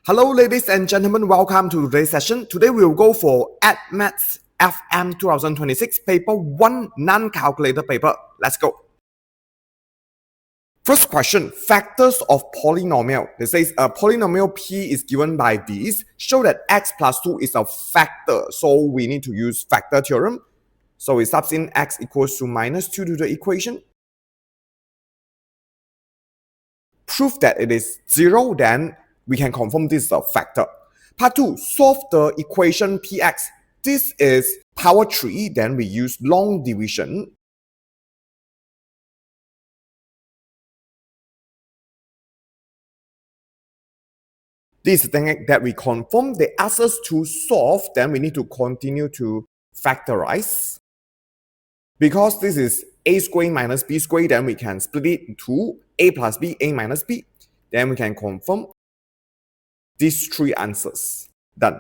Hello ladies and gentlemen, welcome to today's session. Today we will go for Add Maths FM 2026 paper 1 non-calculator paper. Let's go. First question, factors of polynomial. It says a polynomial P is given by these. Show that x plus 2 is a factor. So we need to use factor theorem. So it subs in x equals to minus 2 to the equation. Prove that it is 0, then we can confirm this is a factor. Part 2, solve the equation px. This is power 3, then we use long division. This is the thing that we confirm. They ask us to solve, then we need to continue to factorize. Because this is a squared minus b squared, then we can split it into a plus b, a minus b. Then we can confirm these three answers. Done.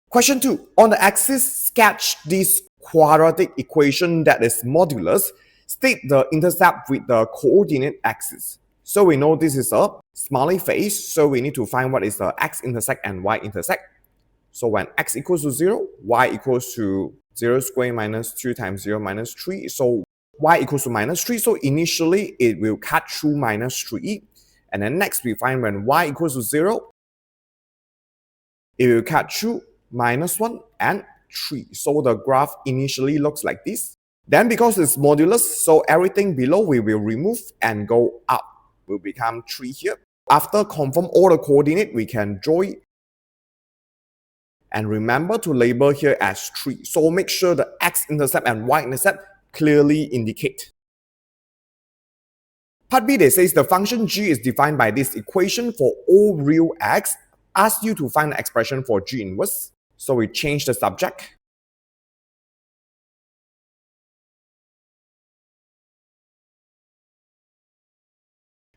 Question 2. On the axis, sketch this quadratic equation that is modulus. State the intercept with the coordinate axis. So we know this is a smiley face, so we need to find what is the x-intercept and y-intercept. So when x equals to 0, y equals to 0 squared minus 2 times 0 minus 3. So y equals to minus 3. So initially, it will cut through minus 3. And then next, we find when y equals to 0, it will cut through minus 1 and 3. So the graph initially looks like this. Then because it's modulus, so everything below we will remove and go up. Will become 3 here. After confirm all the coordinate, we can draw it. And remember to label here as 3. So make sure the x-intercept and y-intercept clearly indicate. Part B, they says the function g is defined by this equation for all real x. Ask you to find the expression for g inverse. So we change the subject.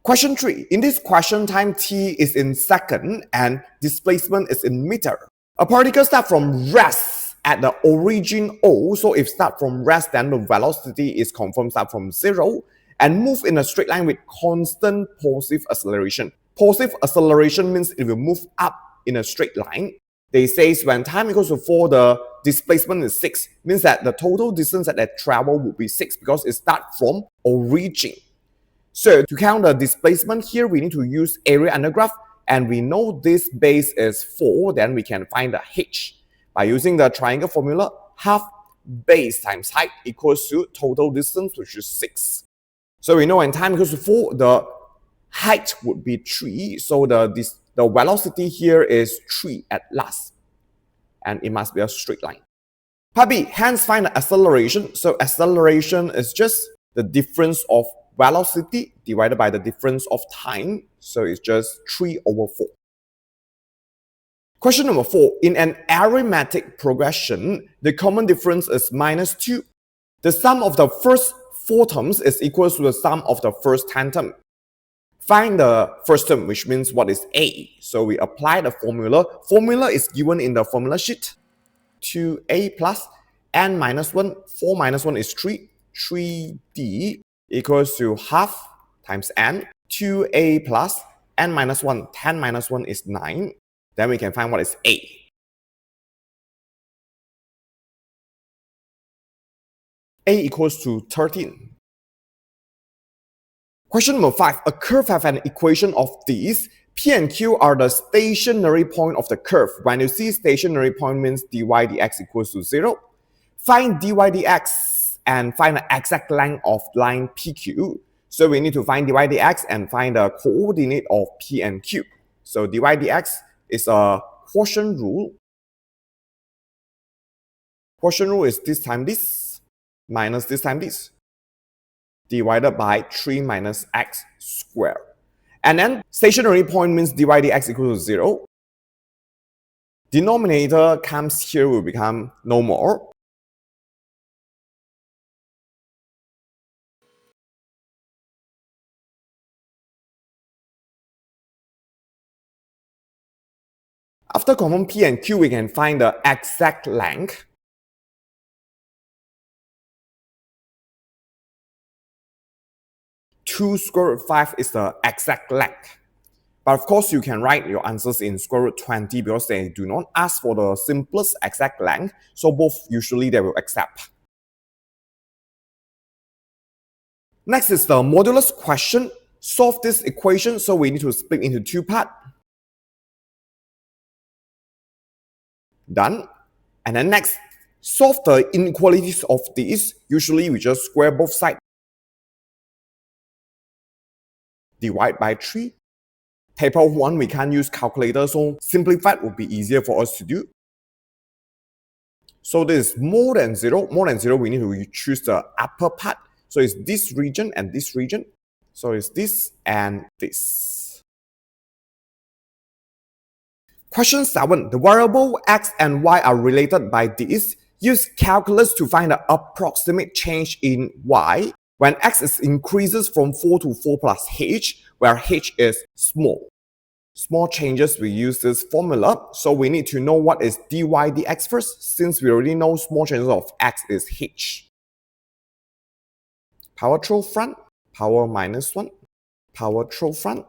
Question 3. In this question, time t is in second and displacement is in meter. A particle starts from rest at the origin O. So if start from rest, then the velocity is confirmed start from 0 and move in a straight line with constant positive acceleration. Positive acceleration means it will move up in a straight line. They say when time equals to 4, the displacement is 6. Means that the total distance that it travel would be 6 because it starts from origin. So to count the displacement here, we need to use area under graph. And we know this base is 4, then we can find the h. By using the triangle formula, half base times height equals to total distance, which is 6. So we know when time equals to 4, the height would be 3. So the velocity here is 3 at last. And it must be a straight line. Part B, hence find the acceleration. So acceleration is just the difference of velocity divided by the difference of time. So it's just 3 over 4. Question number 4. In an arithmetic progression, the common difference is minus 2. The sum of the first 4 terms is equal to the sum of the first 10 terms. Find the first term, which means what is A. So we apply the formula. Formula is given in the formula sheet. 2a plus n minus 1. 4 minus 1 is 3. 3d equals to half times n. 2a plus n minus 1. 10 minus 1 is 9. Then we can find what is A. A equals to 13. Question number 5. A curve has an equation of these. P and Q are the stationary point of the curve. When you see stationary point means dy dx equals to 0. Find dy dx and find the exact length of line PQ. So we need to find dy dx and find the coordinate of P and Q. So dy dx is a quotient rule. Quotient rule is this time this minus this time this divided by 3 minus x squared. And then stationary point means dy dx equals to 0. Denominator comes here will become no more. After confirm P and Q, we can find the exact length. Two square root 5 is the exact length. But of course, you can write your answers in square root 20 because they do not ask for the simplest exact length. So both usually they will accept. Next is the modulus question. Solve this equation. So we need to split into two parts. Done. And then next, solve the inequalities of these. Usually we just square both sides. Divide by 3. Paper 1, we can't use calculator, so simplified would be easier for us to do. So this is more than 0. More than 0, we need to choose the upper part. So it's this region and this region. So it's this and this. Question 7. The variable x and y are related by this. Use calculus to find the approximate change in y when x increases from 4 to 4 plus h, where h is small. Small changes, we use this formula. So we need to know what is dy dx first, since we already know small changes of x is h. Power throw front, power minus 1, power throw front,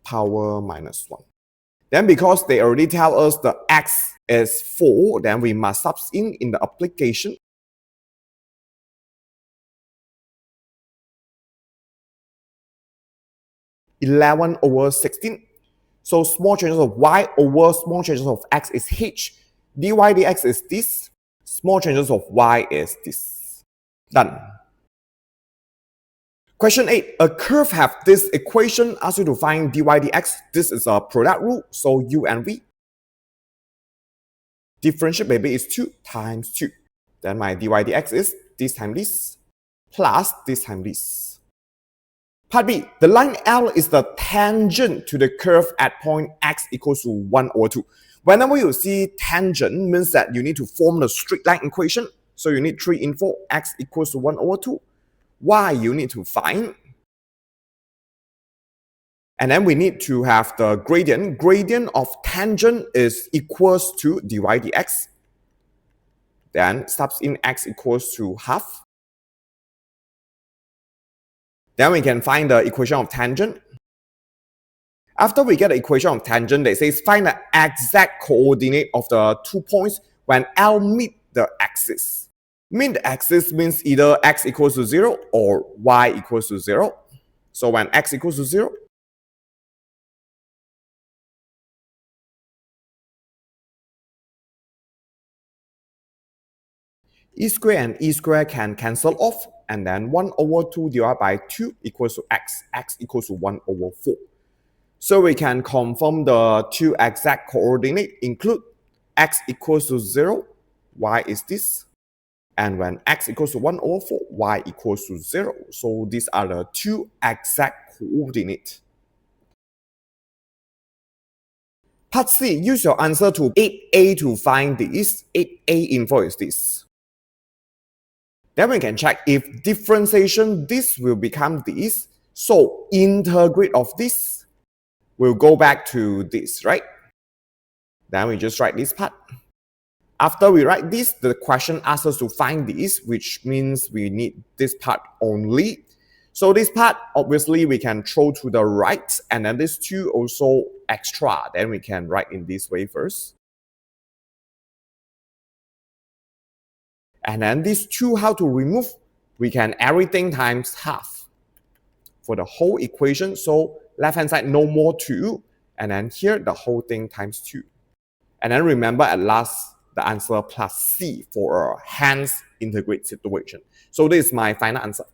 power minus 1. Then because they already tell us the x is 4, then we must sub in the application. (11/16). So small changes of y over small changes of x is h. Dy dx is this. Small changes of y is this. Done. Question 8. A curve have this equation. Asks you to find dy dx. This is a product rule. So u and v. Differentiate baby is 2 times 2. Then my dy dx is this times this plus this times this. Part B, the line L is the tangent to the curve at point x equals to 1/2. Whenever you see tangent, means that you need to form the straight line equation. So you need 3 in 4, x equals to 1/2. Y you need to find. And then we need to have the gradient. Gradient of tangent is equals to dy dx. Then subs in x equals to half. Then we can find the equation of tangent. After we get the equation of tangent, they say find the exact coordinate of the 2 points when L meet the axis. Meet the axis means either x equals to 0 or y equals to 0. So when x equals to 0, e square and e square can cancel off, and then 1/2 divided by 2 equals to x. X equals to 1/4. So we can confirm the two exact coordinates include x equals to 0, y is this. And when x equals to 1/4, y equals to 0. So these are the two exact coordinates. Part C, use your answer to 8a to find this. 8a info is this. Then we can check if differentiation, this will become this. So integrate of this will go back to this, right? Then we just write this part. After we write this, the question asks us to find this, which means we need this part only. So this part, obviously, we can throw to the right, and then this 2 also extra. Then we can write in this way first. And then these 2, how to remove? We can everything times half for the whole equation. So left-hand side, no more 2. And then here, the whole thing times 2. And then remember at last, the answer plus C for a hands integrate situation. So this is my final answer.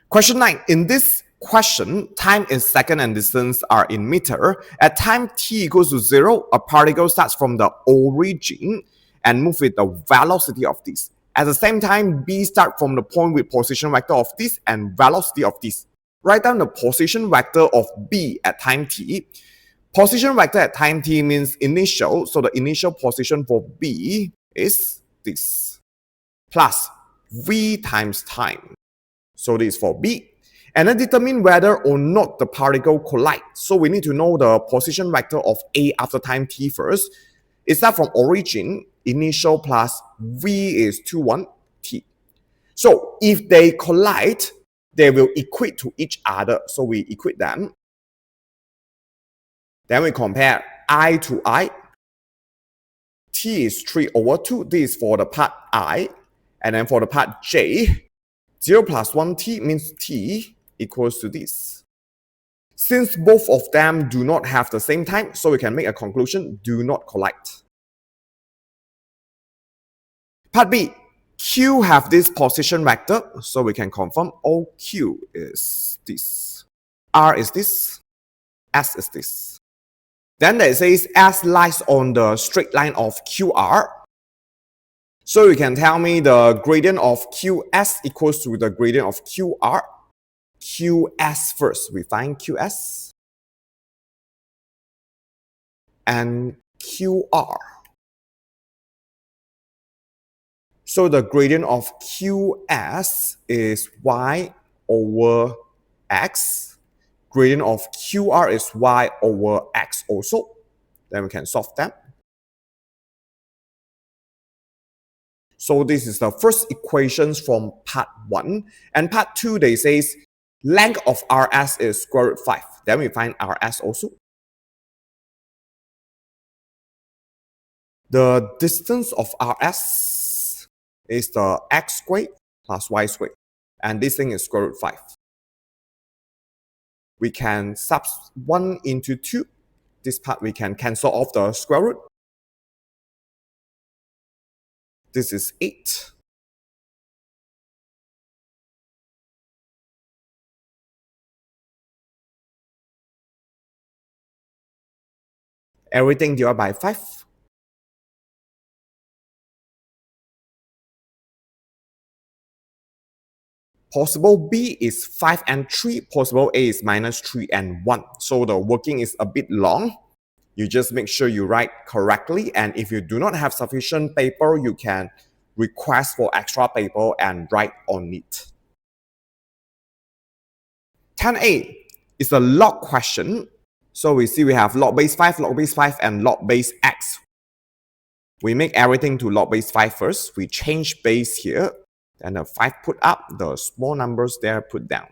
Question 9. In this question, time is second and distance are in meter. At time t equals to 0, a particle starts from the origin and move with the velocity of this. At the same time, B start from the point with position vector of this and velocity of this. Write down the position vector of B at time t. Position vector at time t means initial, so the initial position for B is this, plus V times time. So this is for B. And then determine whether or not the particle collide. So we need to know the position vector of A after time t first. It starts from origin, initial plus V is 2, 1, t. So if they collide, they will equate to each other. So we equate them. Then we compare I to I. T is 3 over 2. This is for the part I. And then for the part J, 0 plus 1t means t equals to this. Since both of them do not have the same time, so we can make a conclusion, do not collide. Part B, Q have this position vector, so we can confirm OQ is this. R is this. S is this. Then it says S lies on the straight line of QR. So you can tell me the gradient of QS equals to the gradient of QR. QS first, we find QS. And QR. So the gradient of QS is y over x. Gradient of QR is y over x also. Then we can solve that. So this is the first equations from part 1. And part 2, they says length of RS is square root 5. Then we find RS also. The distance of RS is the x squared plus y squared. And this thing is square root 5. We can sub 1 into 2. This part we can cancel off the square root. This is 8. Everything divided by 5. Possible B is 5 and 3. Possible A is minus 3 and 1. So the working is a bit long. You just make sure you write correctly. And if you do not have sufficient paper, you can request for extra paper and write on it. 10A is a log question. So we see we have log base 5, and log base x. We make everything to log base 5 first. We change base here. Then the 5 put up, the small numbers there put down.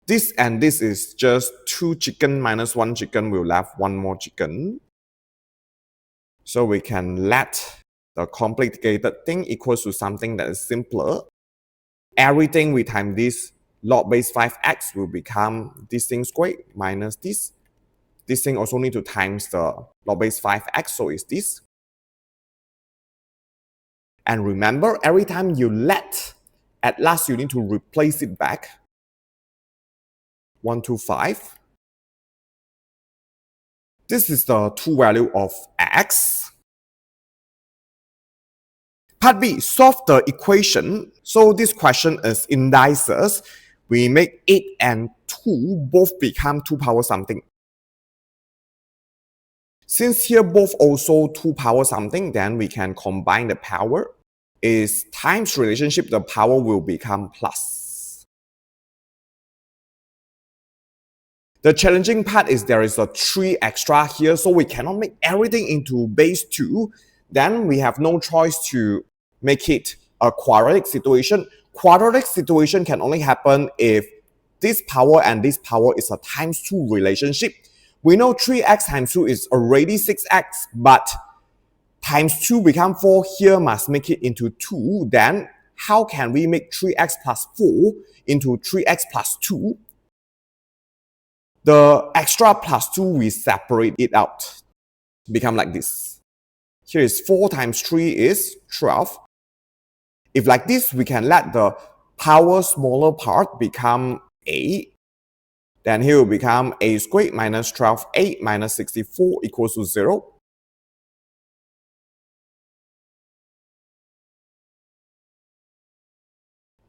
This and this is just 2 chicken minus 1 chicken. We'll have 1 more chicken. So we can let the complicated thing equals to something that is simpler. Everything we time this log base 5x will become this thing squared minus this. This thing also need to times the log base 5x, so it's this. And remember, every time you let, at last you need to replace it back. 1 to 5. This is the true value of x. Part B, solve the equation. So this question is indices. We make 8 and 2 both become 2 power something. Since here both also 2 power something, then we can combine the power. Is times relationship, the power will become plus. The challenging part is there is a 3 extra here, so we cannot make everything into base 2. Then we have no choice to make it a quadratic situation. Quadratic situation can only happen if this power and this power is a times 2 relationship. We know 3x times 2 is already 6x, but times 2 become 4, here must make it into 2. Then how can we make 3x plus 4 into 3x plus 2? The extra plus 2, we separate it out. Become like this. Here is 4 times 3 is 12. If like this, we can let the power smaller part become a. Then here will become a squared minus 12a minus 64 equals to 0.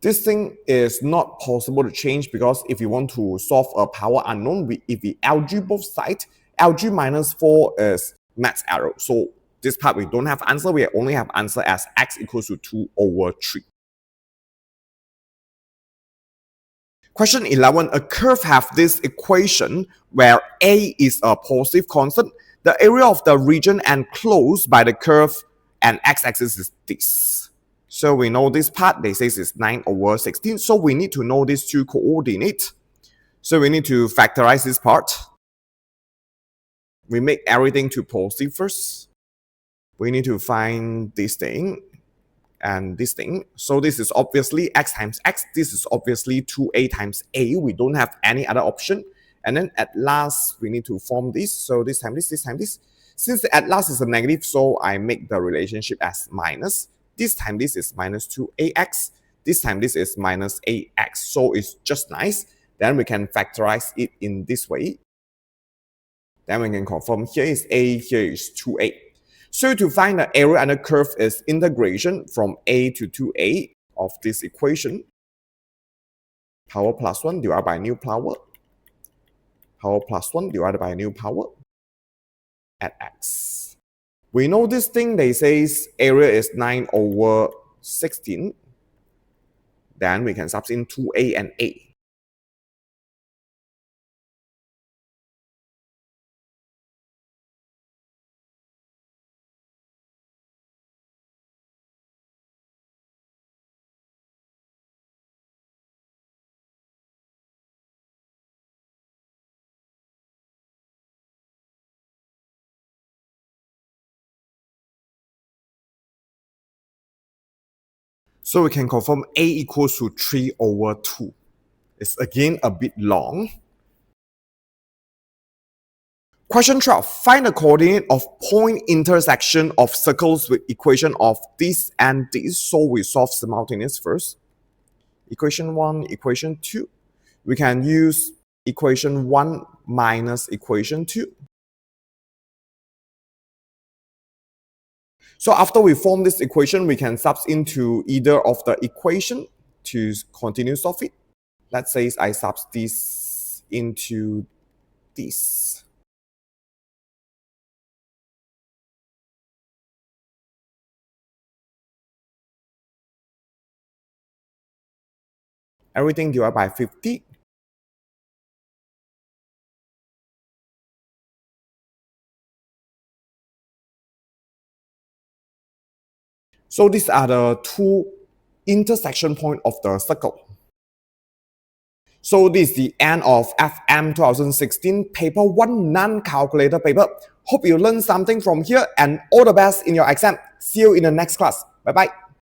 This thing is not possible to change because if you want to solve a power unknown, if we algebra both sides, algebra minus 4 is max error. So this part we don't have answer, we only have answer as x equals to 2 over 3. Question 11, a curve have this equation where a is a positive constant. The area of the region enclosed by the curve and x-axis is this. So we know this part, they say is 9/16. So we need to know these two coordinates. So we need to factorize this part. We make everything to positive first. We need to find this thing and this thing. So this is obviously x times x. This is obviously 2a times a. We don't have any other option. And then at last, we need to form this. So this time this, this time this. Since the at last is a negative, so I make the relationship as minus. This time this is minus 2ax. This time this is minus ax. So it's just nice. Then we can factorize it in this way. Then we can confirm here is a, here is 2a. So to find the area under curve is integration from a to 2a of this equation. Power plus 1 divided by new power. Power plus 1 divided by new power at x. We know this thing, they say area is 9/16. Then we can substitute 2a and a. So we can confirm a equals to 3/2. It's again a bit long. Question 12. Find the coordinate of point intersection of circles with equation of this and this. So we solve simultaneous first. Equation 1, equation 2. We can use equation 1 minus equation 2. So after we form this equation, we can sub into either of the equation to continue solve it. Let's say I sub this into this. Everything divided by 50. So these are the two intersection points of the circle. So this is the end of FM 2016 paper 1 non-calculator paper. Hope you learned something from here and all the best in your exam. See you in the next class. Bye bye.